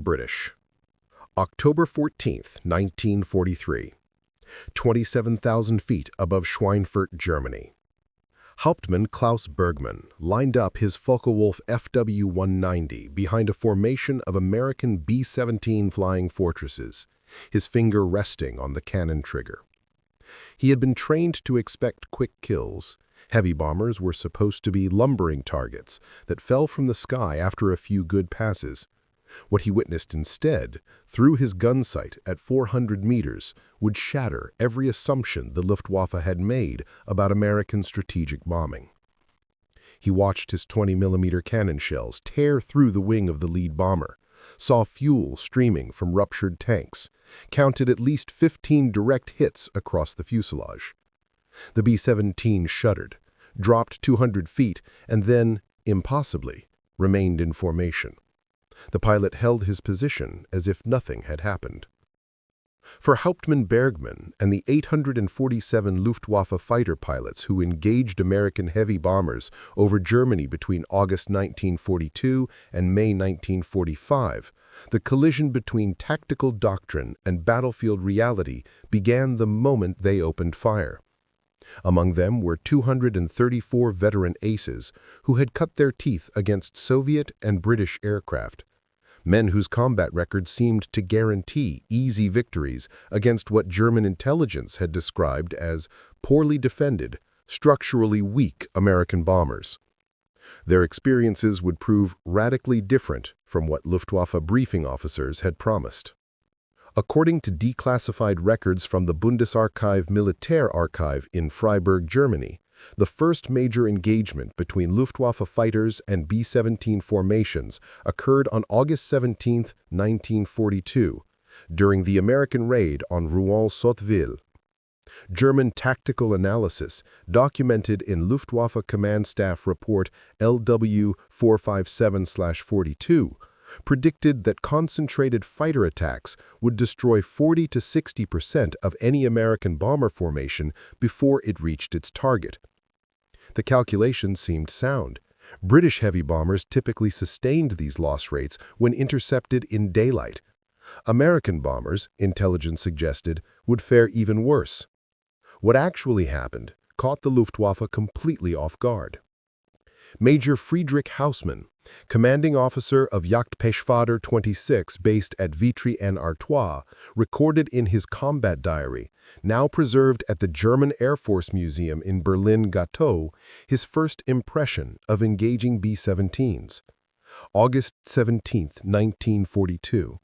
British. October 14, 1943. 27,000 feet above Schweinfurt, Germany. Hauptmann Klaus Bergmann lined up his Focke-Wulf Fw 190 behind a formation of American B-17 flying fortresses, his finger resting on the cannon trigger. He had been trained to expect quick kills. Heavy bombers were supposed to be lumbering targets that fell from the sky after a few good passes. What he witnessed instead, through his gun sight at 400 meters, would shatter every assumption the Luftwaffe had made about American strategic bombing. He watched his 20mm cannon shells tear through the wing of the lead bomber, saw fuel streaming from ruptured tanks, counted at least 15 direct hits across the fuselage. The B-17 shuddered, dropped 200 feet, and then, impossibly, remained in formation. The pilot held his position as if nothing had happened. For Hauptmann Bergmann and the 847 Luftwaffe fighter pilots who engaged American heavy bombers over Germany between August 1942 and May 1945, the collision between tactical doctrine and battlefield reality began the moment they opened fire. Among them were 234 veteran aces who had cut their teeth against Soviet and British aircraft, men whose combat record seemed to guarantee easy victories against what German intelligence had described as poorly defended, structurally weak American bombers. Their experiences would prove radically different from what Luftwaffe briefing officers had promised. According to declassified records from the Bundesarchiv Militärarchiv in Freiburg, Germany, the first major engagement between Luftwaffe fighters and B-17 formations occurred on August 17, 1942, during the American raid on Rouen-Sotteville. German tactical analysis, documented in Luftwaffe Command Staff Report LW 457/42, predicted that concentrated fighter attacks would destroy 40 to 60% of any American bomber formation before it reached its target. The calculations seemed sound. British heavy bombers typically sustained these loss rates when intercepted in daylight. American bombers, intelligence suggested, would fare even worse. What actually happened caught the Luftwaffe completely off guard. Major Friedrich Hausmann, commanding officer of Jagdpechwader 26 based at Vitry-en-Artois, recorded in his combat diary, now preserved at the German Air Force Museum in Berlin-Gatow, his first impression of engaging B-17s. August 17, 1942.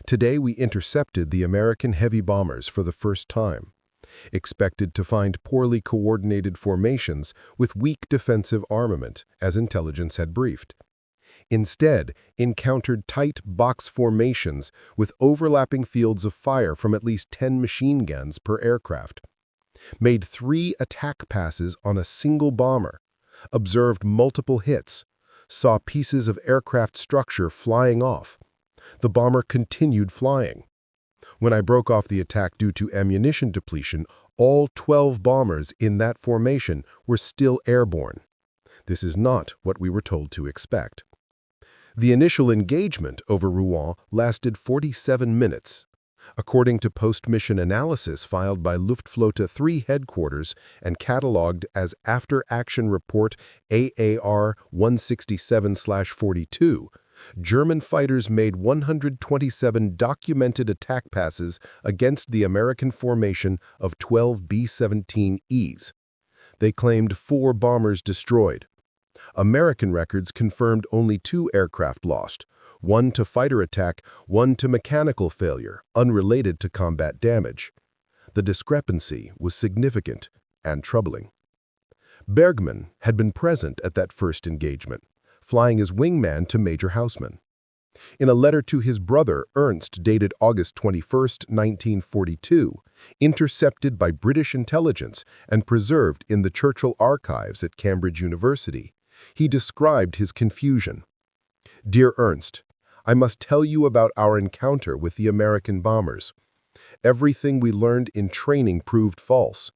Today we intercepted the American heavy bombers for the first time. Expected to find poorly coordinated formations with weak defensive armament, as intelligence had briefed. Instead, encountered tight box formations with overlapping fields of fire from at least 10 machine guns per aircraft. Made 3 attack passes on a single bomber. Observed multiple hits. Saw pieces of aircraft structure flying off. The bomber continued flying. When I broke off the attack due to ammunition depletion, all 12 bombers in that formation were still airborne. This is not what we were told to expect. The initial engagement over Rouen lasted 47 minutes. According to post-mission analysis filed by Luftflotte 3 headquarters and catalogued as After-Action Report AAR 167/42, German fighters made 127 documented attack passes against the American formation of 12 B-17Es. They claimed 4 bombers destroyed. American records confirmed only 2 aircraft lost, 1 to fighter attack, 1 to mechanical failure, unrelated to combat damage. The discrepancy was significant and troubling. Bergmann had been present at that first engagement, flying as wingman to Major Hausmann. In a letter to his brother Ernst dated August 21, 1942, intercepted by British intelligence and preserved in the Churchill Archives at Cambridge University, he described his confusion. "Dear Ernst, I must tell you about our encounter with the American bombers. Everything we learned in training proved false.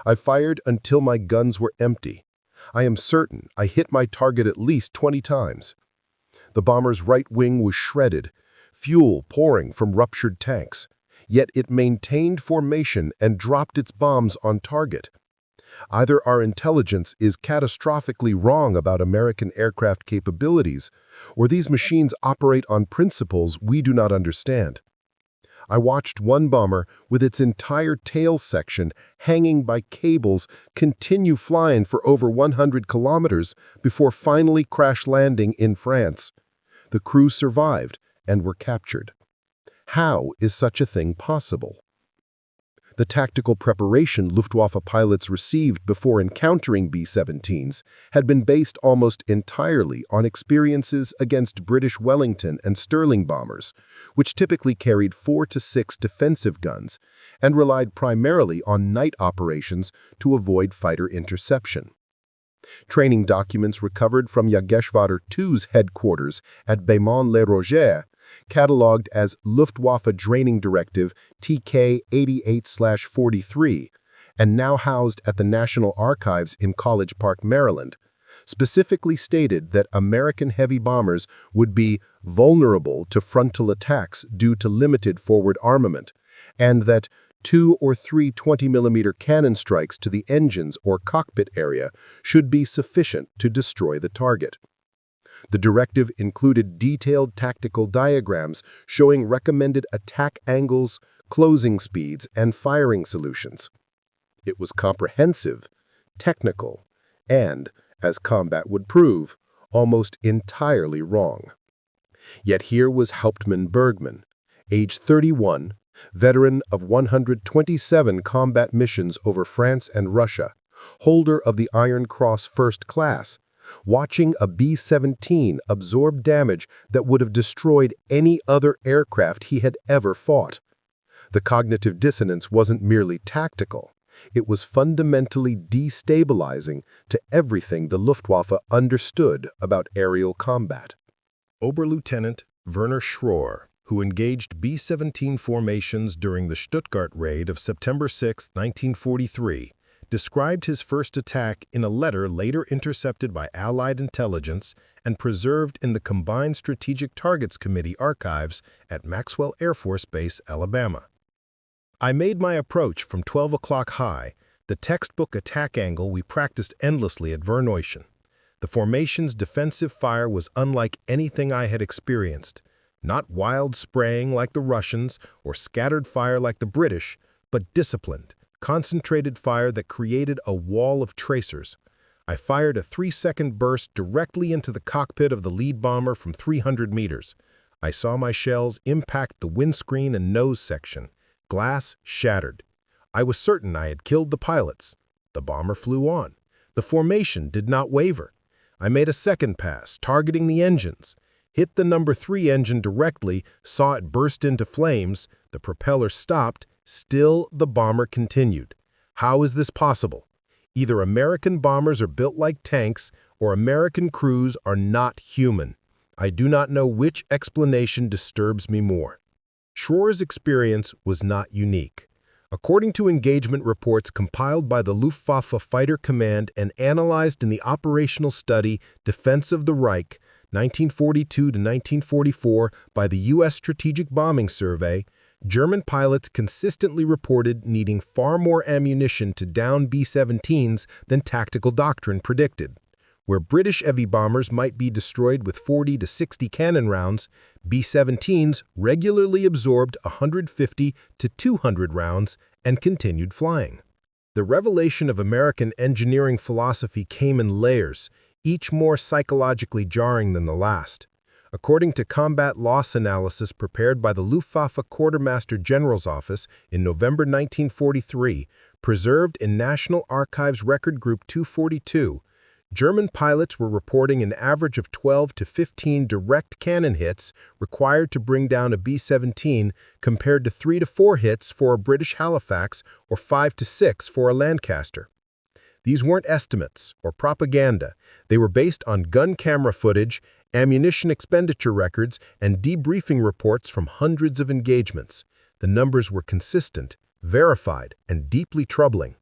I fired until my guns were empty. I am certain I hit my target at least 20 times. The bomber's right wing was shredded. fuel pouring from ruptured tanks, yet it maintained formation and dropped its bombs on target. Either our intelligence is catastrophically wrong about American aircraft capabilities, or these machines operate on principles we do not understand. I watched one bomber with its entire tail section hanging by cables continue flying for over 100 kilometers before finally crash landing in France. The crew survived and were captured. How is such a thing possible? The tactical preparation Luftwaffe pilots received before encountering B-17s had been based almost entirely on experiences against British Wellington and Sterling bombers, which typically carried 4 to 6 defensive guns and relied primarily on night operations to avoid fighter interception. Training documents recovered from Jagdgeschwader 2's headquarters at Beaumont-le-Roger, catalogued as Luftwaffe Training Directive TK 88/43, and now housed at the National Archives in College Park, Maryland, specifically stated that American heavy bombers would be vulnerable to frontal attacks due to limited forward armament, and that 2 or 3 20mm cannon strikes to the engines or cockpit area should be sufficient to destroy the target. The directive included detailed tactical diagrams showing recommended attack angles, closing speeds, and firing solutions. It was comprehensive, technical, and, as combat would prove, almost entirely wrong. Yet here was Hauptmann Bergmann, age 31, veteran of 127 combat missions over France and Russia, holder of the Iron Cross First Class, watching a B-17 absorb damage that would have destroyed any other aircraft he had ever fought. The cognitive dissonance wasn't merely tactical. It was fundamentally destabilizing to everything the Luftwaffe understood about aerial combat. Oberlieutenant Werner Schroer, who engaged B-17 formations during the Stuttgart raid of September 6, 1943, described his first attack in a letter later intercepted by Allied intelligence and preserved in the Combined Strategic Targets Committee archives at Maxwell Air Force Base, Alabama. I made my approach from 12 o'clock high, the textbook attack angle we practiced endlessly at Verneuchen. The formation's defensive fire was unlike anything I had experienced, not wild spraying like the Russians or scattered fire like the British, but disciplined, concentrated fire that created a wall of tracers. I fired a 3-second burst directly into the cockpit of the lead bomber from 300 meters. I saw my shells impact the windscreen and nose section. Glass shattered. I was certain I had killed the pilots. The bomber flew on. The formation did not waver. I made a second pass, targeting the engines. Hit the number 3 engine directly, saw it burst into flames. The propeller stopped. Still, the bomber continued. How is this possible? Either American bombers are built like tanks, or American crews are not human. I do not know which explanation disturbs me more. Schroer's experience was not unique. According to engagement reports compiled by the Luftwaffe Fighter Command and analyzed in the operational study Defense of the Reich, 1942 to 1944 by the U.S. Strategic Bombing Survey, German pilots consistently reported needing far more ammunition to down B-17s than tactical doctrine predicted. Where British heavy bombers might be destroyed with 40 to 60 cannon rounds, B-17s regularly absorbed 150 to 200 rounds and continued flying. The revelation of American engineering philosophy came in layers, each more psychologically jarring than the last. According to combat loss analysis prepared by the Luftwaffe Quartermaster General's Office in November 1943, preserved in National Archives Record Group 242, German pilots were reporting an average of 12 to 15 direct cannon hits required to bring down a B-17 compared to 3 to 4 hits for a British Halifax or 5 to 6 for a Lancaster. These weren't estimates or propaganda. They were based on gun camera footage, ammunition expenditure records, and debriefing reports from hundreds of engagements. The numbers were consistent, verified, and deeply troubling.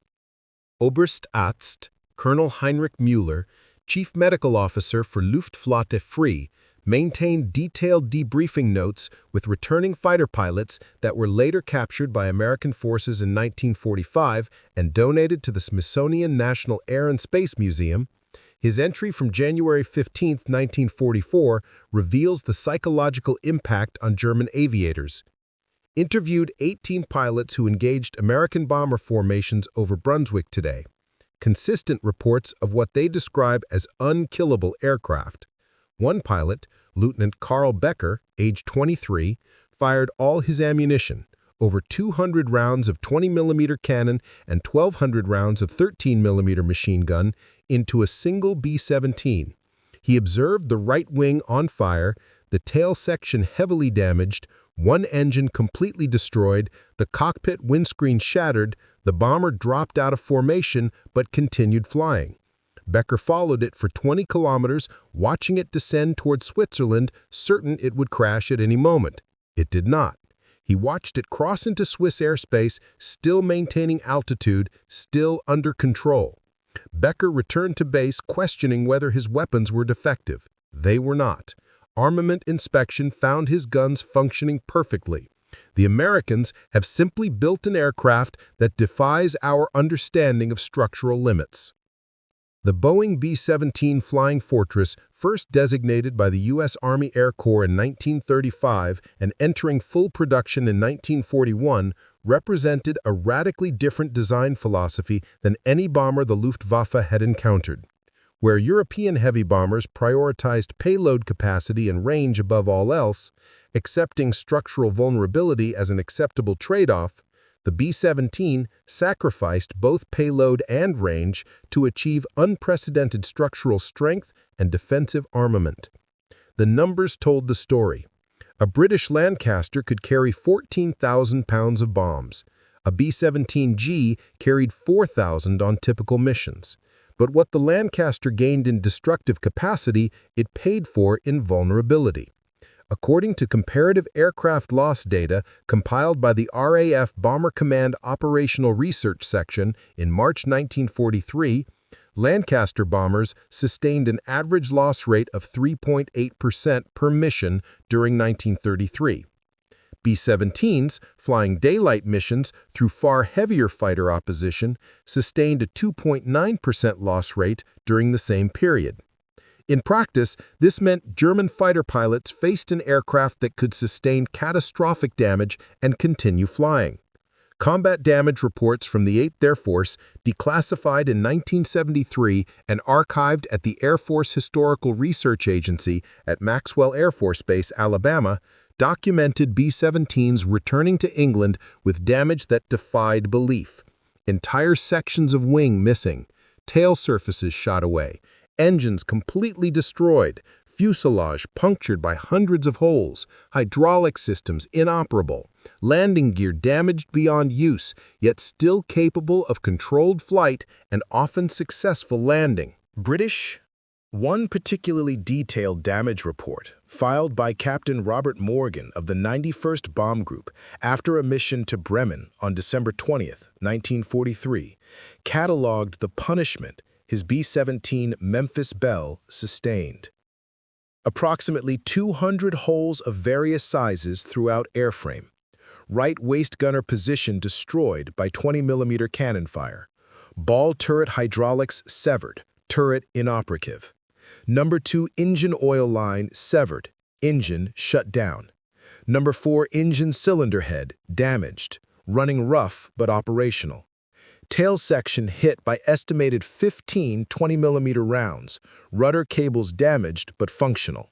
Oberstarzt Colonel Heinrich Müller, Chief Medical Officer for Luftwaffe Fw, maintained detailed debriefing notes with returning fighter pilots that were later captured by American forces in 1945 and donated to the Smithsonian National Air and Space Museum. His entry from January 15, 1944, reveals the psychological impact on German aviators. Interviewed 18 pilots who engaged American bomber formations over Brunswick today. Consistent reports of what they describe as unkillable aircraft. One pilot, Lieutenant Carl Becker, age 23, fired all his ammunition, over 200 rounds of 20mm cannon and 1,200 rounds of 13mm machine gun, into a single B-17. He observed the right wing on fire, the tail section heavily damaged, one engine completely destroyed, the cockpit windscreen shattered, the bomber dropped out of formation but continued flying. Becker followed it for 20 kilometers, watching it descend toward Switzerland, certain it would crash at any moment. It did not. He watched it cross into Swiss airspace, still maintaining altitude, still under control. Becker returned to base questioning whether his weapons were defective. They were not. Armament inspection found his guns functioning perfectly. The Americans have simply built an aircraft that defies our understanding of structural limits. The Boeing B-17 Flying Fortress, first designated by the U.S. Army Air Corps in 1935 and entering full production in 1941, represented a radically different design philosophy than any bomber the Luftwaffe had encountered. Where European heavy bombers prioritized payload capacity and range above all else, accepting structural vulnerability as an acceptable trade-off, the B-17 sacrificed both payload and range to achieve unprecedented structural strength and defensive armament. The numbers told the story. A British Lancaster could carry 14,000 pounds of bombs. A B-17G carried 4,000 on typical missions. But what the Lancaster gained in destructive capacity, it paid for in vulnerability. According to comparative aircraft loss data compiled by the RAF Bomber Command Operational Research Section in March 1943, Lancaster bombers sustained an average loss rate of 3.8% per mission during 1933. B-17s, flying daylight missions through far heavier fighter opposition, sustained a 2.9% loss rate during the same period. In practice, this meant German fighter pilots faced an aircraft that could sustain catastrophic damage and continue flying. Combat damage reports from the 8th Air Force, declassified in 1973 and archived at the Air Force Historical Research Agency at Maxwell Air Force Base, Alabama, documented B-17s returning to England with damage that defied belief. Entire sections of wing missing, tail surfaces shot away, engines completely destroyed, fuselage punctured by hundreds of holes, hydraulic systems inoperable, landing gear damaged beyond use, yet still capable of controlled flight and often successful landing. One particularly detailed damage report, filed by Captain Robert Morgan of the 91st Bomb Group after a mission to Bremen on December 20, 1943, cataloged the punishment his B-17 Memphis Belle sustained. Approximately 200 holes of various sizes throughout airframe. Right waist gunner position destroyed by 20mm cannon fire. Ball turret hydraulics severed, turret inoperative. Number 2 engine oil line severed, engine shut down. Number 4 engine cylinder head damaged, running rough but operational. Tail section hit by estimated 15 20mm rounds, rudder cables damaged but functional.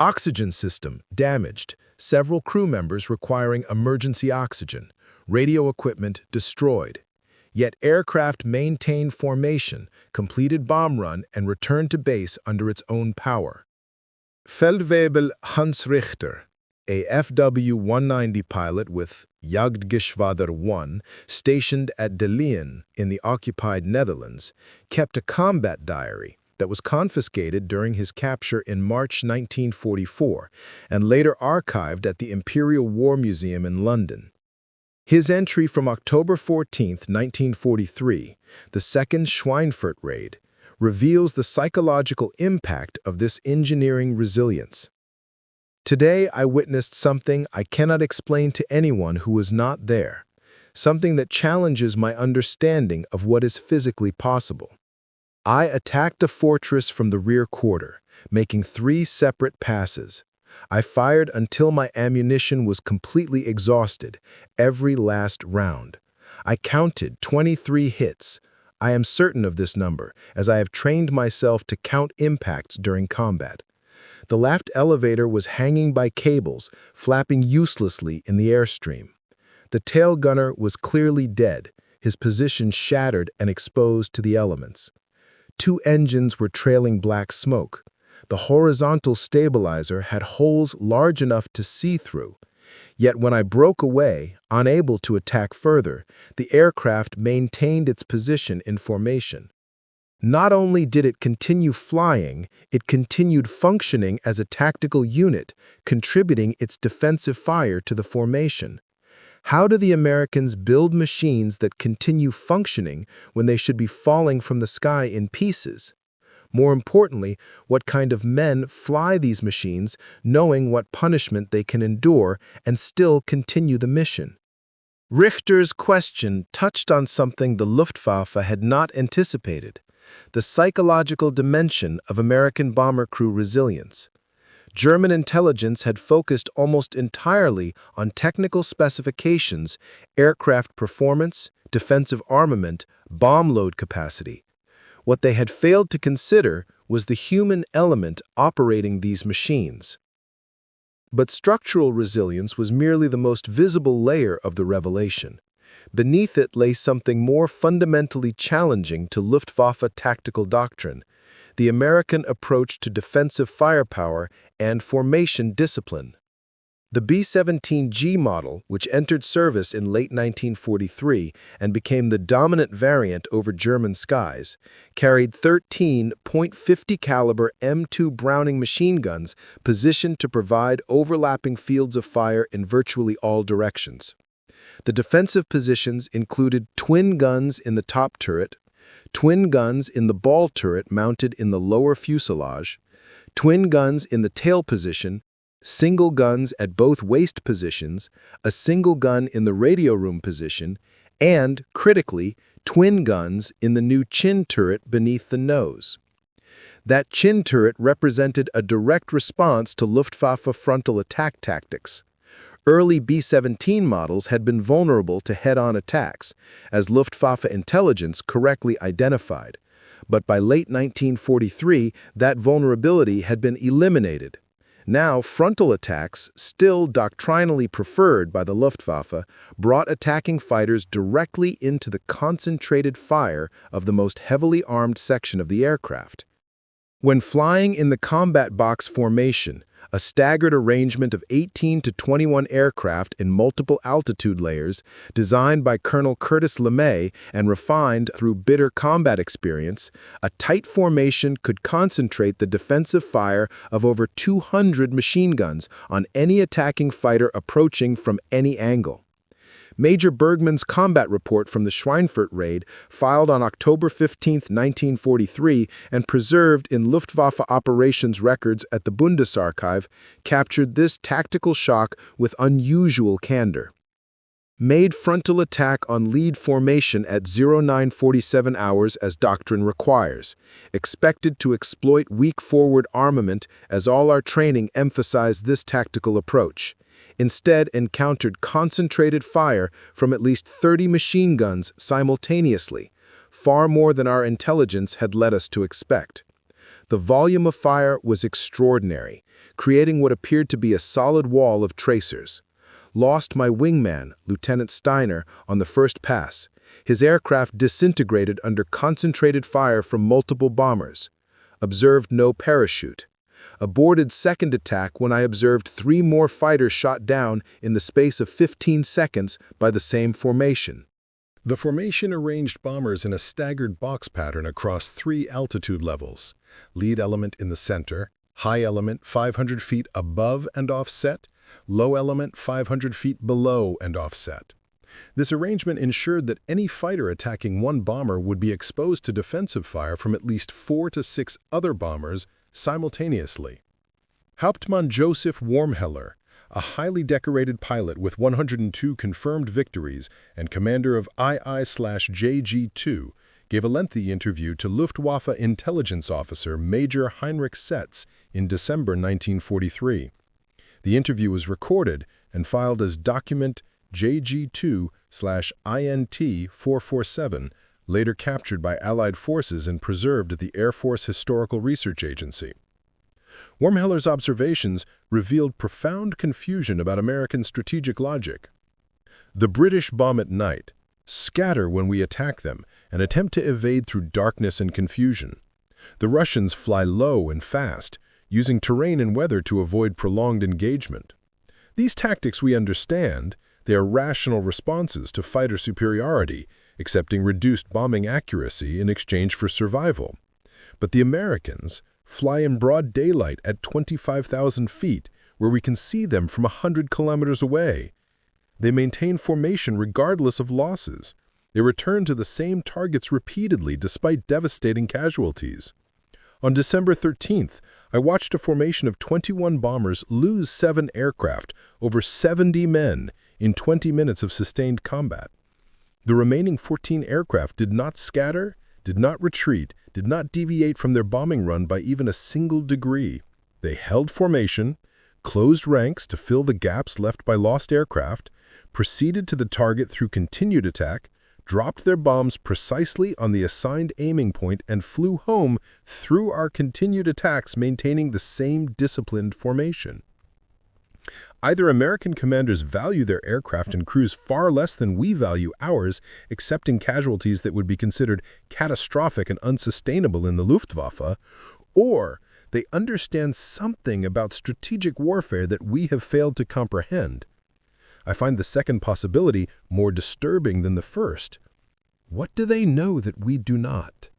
Oxygen system damaged, several crew members requiring emergency oxygen, radio equipment destroyed. Yet aircraft maintained formation, completed bomb run, and returned to base under its own power. Feldwebel Hans Richter, a FW-190 pilot with Jagdgeschwader 1, stationed at De Leon in the occupied Netherlands, kept a combat diary that was confiscated during his capture in March 1944 and later archived at the Imperial War Museum in London. His entry from October 14, 1943, the second Schweinfurt raid, reveals the psychological impact of this engineering resilience. Today I witnessed something I cannot explain to anyone who was not there, something that challenges my understanding of what is physically possible. I attacked a fortress from the rear quarter, making 3 separate passes. I fired until my ammunition was completely exhausted, every last round. I counted 23 hits. I am certain of this number, as I have trained myself to count impacts during combat. The left elevator was hanging by cables, flapping uselessly in the airstream. The tail gunner was clearly dead, his position shattered and exposed to the elements. 2 engines were trailing black smoke. The horizontal stabilizer had holes large enough to see through. Yet when I broke away, unable to attack further, the aircraft maintained its position in formation. Not only did it continue flying, it continued functioning as a tactical unit, contributing its defensive fire to the formation. How do the Americans build machines that continue functioning when they should be falling from the sky in pieces? More importantly, what kind of men fly these machines, knowing what punishment they can endure and still continue the mission? Richter's question touched on something the Luftwaffe had not anticipated: the psychological dimension of American bomber crew resilience. German intelligence had focused almost entirely on technical specifications, aircraft performance, defensive armament, bomb load capacity. What they had failed to consider was the human element operating these machines. But structural resilience was merely the most visible layer of the revelation. Beneath it lay something more fundamentally challenging to Luftwaffe tactical doctrine: the American approach to defensive firepower and formation discipline. The B-17G model, which entered service in late 1943 and became the dominant variant over German skies, carried 13 .50 caliber M2 Browning machine guns positioned to provide overlapping fields of fire in virtually all directions. The defensive positions included twin guns in the top turret, twin guns in the ball turret mounted in the lower fuselage, twin guns in the tail position, single guns at both waist positions, a single gun in the radio room position, and, critically, twin guns in the new chin turret beneath the nose. That chin turret represented a direct response to Luftwaffe frontal attack tactics. Early B-17 models had been vulnerable to head-on attacks, as Luftwaffe intelligence correctly identified. But by late 1943, that vulnerability had been eliminated. Now, frontal attacks, still doctrinally preferred by the Luftwaffe, brought attacking fighters directly into the concentrated fire of the most heavily armed section of the aircraft. When flying in the combat box formation, a staggered arrangement of 18 to 21 aircraft in multiple altitude layers, designed by Colonel Curtis LeMay and refined through bitter combat experience, a tight formation could concentrate the defensive fire of over 200 machine guns on any attacking fighter approaching from any angle. Major Bergmann's combat report from the Schweinfurt raid, filed on October 15, 1943, and preserved in Luftwaffe operations records at the Bundesarchiv, captured this tactical shock with unusual candor. Made frontal attack on lead formation at 0947 hours as doctrine requires. Expected to exploit weak forward armament, as all our training emphasized this tactical approach. Instead encountered concentrated fire from at least 30 machine guns simultaneously, far more than our intelligence had led us to expect. The volume of fire was extraordinary, creating what appeared to be a solid wall of tracers. Lost my wingman, Lieutenant Steiner, on the first pass. His aircraft disintegrated under concentrated fire from multiple bombers. Observed no parachute. Aborted second attack when I observed 3 more fighters shot down in the space of 15 seconds by the same formation. The formation arranged bombers in a staggered box pattern across 3 altitude levels: lead element in the center, high element 500 feet above and offset, low element 500 feet below and offset. This arrangement ensured that any fighter attacking one bomber would be exposed to defensive fire from at least 4 to 6 other bombers simultaneously. Hauptmann Joseph Wormheller, a highly decorated pilot with 102 confirmed victories and commander of II/JG-2, gave a lengthy interview to Luftwaffe intelligence officer Major Heinrich Setz in December 1943. The interview was recorded and filed as document JG2/INT-447, later captured by Allied forces and preserved at the Air Force Historical Research Agency. Wormheller's observations revealed profound confusion about American strategic logic. The British bomb at night, scatter when we attack them, and attempt to evade through darkness and confusion. The Russians fly low and fast, using terrain and weather to avoid prolonged engagement. These tactics we understand. They are rational responses to fighter superiority, accepting reduced bombing accuracy in exchange for survival. But the Americans fly in broad daylight at 25,000 feet, where we can see them from 100 kilometers away. They maintain formation regardless of losses. They return to the same targets repeatedly despite devastating casualties. On December 13th, I watched a formation of 21 bombers lose 7 aircraft, over 70 men, in 20 minutes of sustained combat. The remaining 14 aircraft did not scatter, did not retreat, did not deviate from their bombing run by even a single degree. They held formation, closed ranks to fill the gaps left by lost aircraft, proceeded to the target through continued attack, dropped their bombs precisely on the assigned aiming point, and flew home through our continued attacks, maintaining the same disciplined formation. Either American commanders value their aircraft and crews far less than we value ours, accepting casualties that would be considered catastrophic and unsustainable in the Luftwaffe, or they understand something about strategic warfare that we have failed to comprehend. I find the second possibility more disturbing than the first. What do they know that we do not?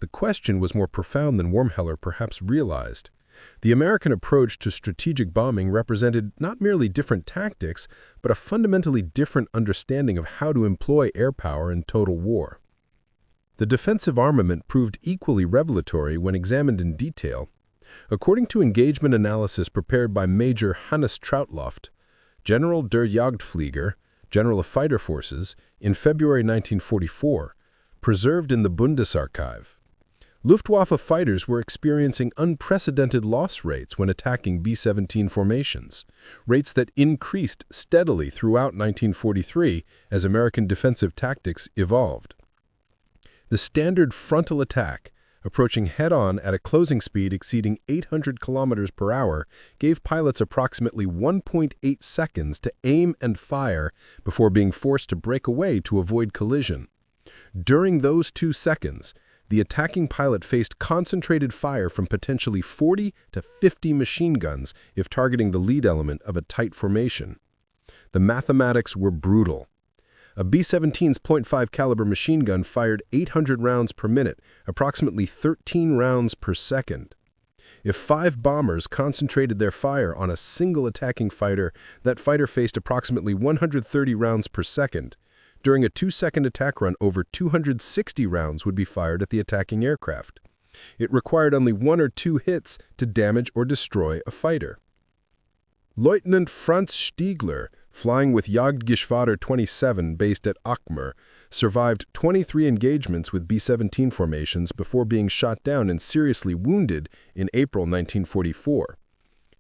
The question was more profound than Wormheller perhaps realized. The American approach to strategic bombing represented not merely different tactics, but a fundamentally different understanding of how to employ air power in total war. The defensive armament proved equally revelatory when examined in detail. According to engagement analysis prepared by Major Hannes Trautloft, General der Jagdflieger, General of Fighter Forces, in February 1944, preserved in the Bundesarchiv, Luftwaffe fighters were experiencing unprecedented loss rates when attacking B-17 formations, rates that increased steadily throughout 1943 as American defensive tactics evolved. The standard frontal attack, approaching head-on at a closing speed exceeding 800 kilometers per hour, gave pilots approximately 1.8 seconds to aim and fire before being forced to break away to avoid collision. During those 2 seconds, the attacking pilot faced concentrated fire from potentially 40 to 50 machine guns if targeting the lead element of a tight formation. The mathematics were brutal. A B-17's .5 caliber machine gun fired 800 rounds per minute, approximately 13 rounds per second. If 5 bombers concentrated their fire on a single attacking fighter, that fighter faced approximately 130 rounds per second. During a 2-second attack run, over 260 rounds would be fired at the attacking aircraft. It required only 1 or 2 hits to damage or destroy a fighter. Lieutenant Franz Stiegler, flying with Jagdgeschwader 27 based at Akmer, survived 23 engagements with B-17 formations before being shot down and seriously wounded in April 1944.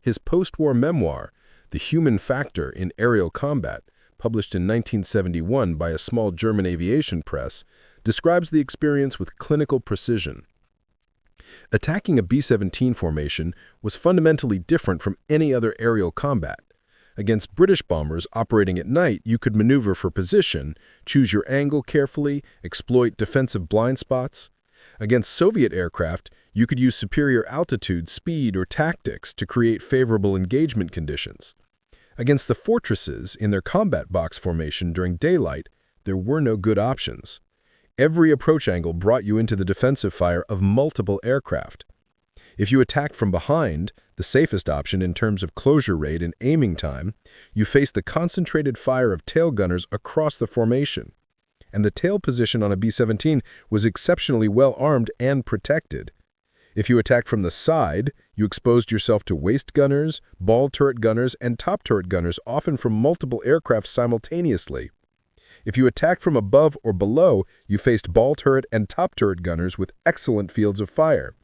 His post-war memoir, The Human Factor in Aerial Combat, published in 1971 by a small German aviation press, describes the experience with clinical precision. Attacking a B-17 formation was fundamentally different from any other aerial combat. Against British bombers operating at night, you could maneuver for position, choose your angle carefully, exploit defensive blind spots. Against Soviet aircraft, you could use superior altitude, speed, or tactics to create favorable engagement conditions. Against the fortresses in their combat box formation during daylight, there were no good options. Every approach angle brought you into the defensive fire of multiple aircraft. If you attacked from behind, the safest option in terms of closure rate and aiming time, you faced the concentrated fire of tail gunners across the formation. And the tail position on a B-17 was exceptionally well armed and protected. If you attacked from the side, you exposed yourself to waist gunners, ball turret gunners, and top turret gunners, often from multiple aircraft simultaneously. If you attacked from above or below, you faced ball turret and top turret gunners with excellent fields of fire.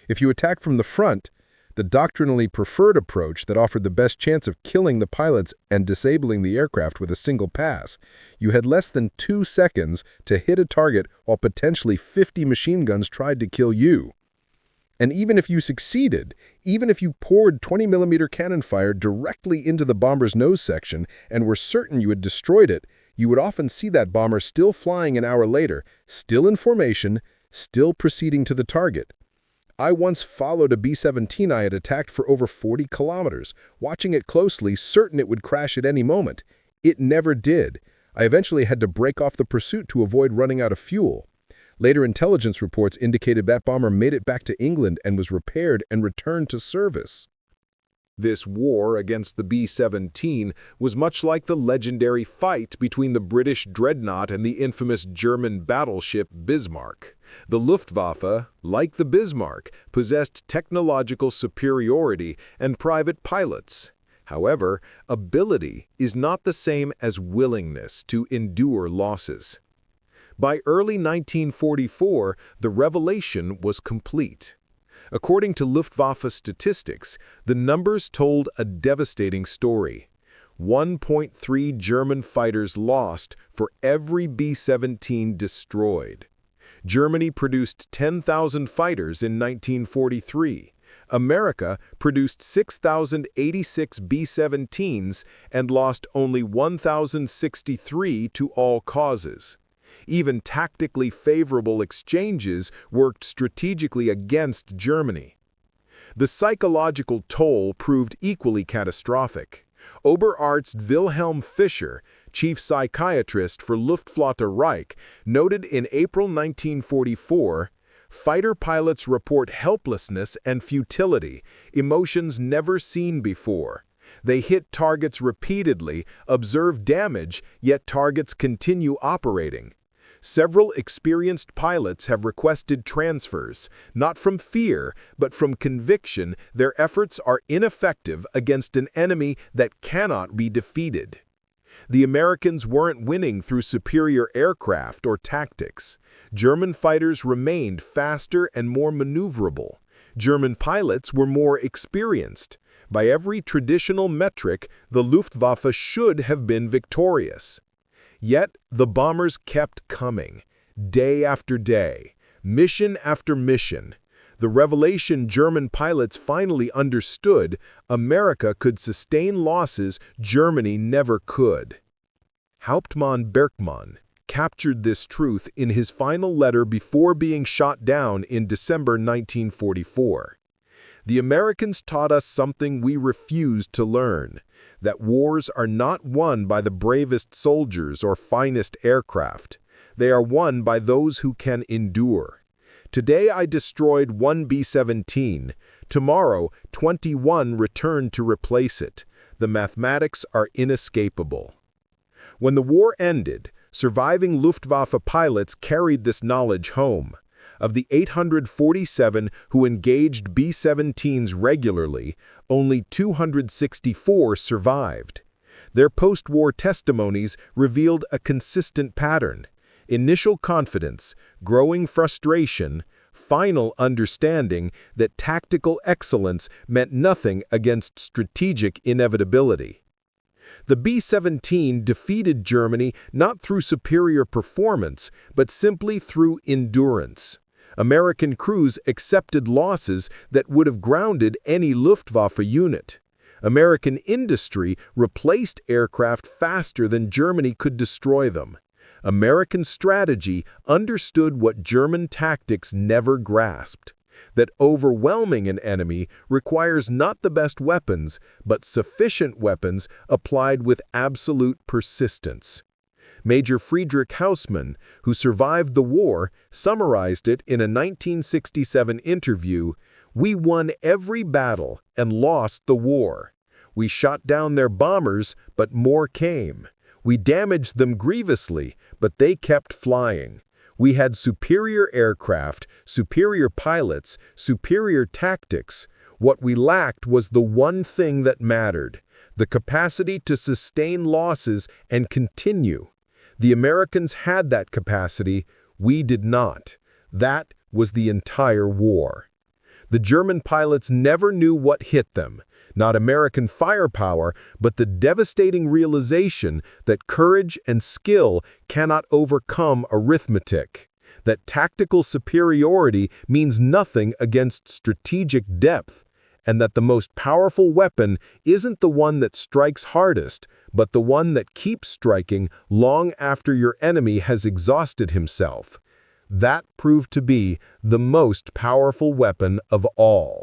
If you attacked from the front, the doctrinally preferred approach that offered the best chance of killing the pilots and disabling the aircraft with a single pass, you had less than 2 seconds to hit a target while potentially 50 machine guns tried to kill you. And even if you succeeded, even if you poured 20mm cannon fire directly into the bomber's nose section and were certain you had destroyed it, you would often see that bomber still flying an hour later, still in formation, still proceeding to the target. I once followed a B-17 I had attacked for over 40 kilometers, watching it closely, certain it would crash at any moment. It never did. I eventually had to break off the pursuit to avoid running out of fuel. Later intelligence reports indicated that bomber made it back to England and was repaired and returned to service. This war against the B-17 was much like the legendary fight between the British dreadnought and the infamous German battleship Bismarck. The Luftwaffe, like the Bismarck, possessed technological superiority and private pilots. However, ability is not the same as willingness to endure losses. By early 1944, the revelation was complete. According to Luftwaffe statistics, the numbers told a devastating story. 1.3 German fighters lost for every B-17 destroyed. Germany produced 10,000 fighters in 1943. America produced 6,086 B-17s and lost only 1,063 to all causes. Even tactically favorable exchanges worked strategically against Germany. The psychological toll proved equally catastrophic. Oberarzt Wilhelm Fischer, chief psychiatrist for Luftwaffe Reich, noted in April 1944, "Fighter pilots report helplessness and futility, emotions never seen before. They hit targets repeatedly, observe damage, yet targets continue operating. Several experienced pilots have requested transfers, not from fear, but from conviction their efforts are ineffective against an enemy that cannot be defeated." The Americans weren't winning through superior aircraft or tactics. German fighters remained faster and more maneuverable. German pilots were more experienced. By every traditional metric, the Luftwaffe should have been victorious. Yet the bombers kept coming, day after day, mission after mission. The revelation German pilots finally understood: America could sustain losses Germany never could. Hauptmann Bergmann captured this truth in his final letter before being shot down in December 1944. "The Americans taught us something we refused to learn, that wars are not won by the bravest soldiers or finest aircraft. They are won by those who can endure. Today I destroyed 1 B-17. Tomorrow, 21 return to replace it. The mathematics are inescapable." When the war ended, surviving Luftwaffe pilots carried this knowledge home. Of the 847 who engaged B-17s regularly, only 264 survived. Their post-war testimonies revealed a consistent pattern: initial confidence, growing frustration, final understanding that tactical excellence meant nothing against strategic inevitability. The B-17 defeated Germany not through superior performance, but simply through endurance. American crews accepted losses that would have grounded any Luftwaffe unit. American industry replaced aircraft faster than Germany could destroy them. American strategy understood what German tactics never grasped: that overwhelming an enemy requires not the best weapons, but sufficient weapons applied with absolute persistence. Major Friedrich Hausmann, who survived the war, summarized it in a 1967 interview: "We won every battle and lost the war. We shot down their bombers, but more came. We damaged them grievously, but they kept flying. We had superior aircraft, superior pilots, superior tactics. What we lacked was the one thing that mattered: the capacity to sustain losses and continue. The Americans had that capacity, we did not. That was the entire war. The German pilots never knew what hit them, not American firepower, but the devastating realization that courage and skill cannot overcome arithmetic, that tactical superiority means nothing against strategic depth, and that the most powerful weapon isn't the one that strikes hardest, but the one that keeps striking long after your enemy has exhausted himself. That proved to be the most powerful weapon of all.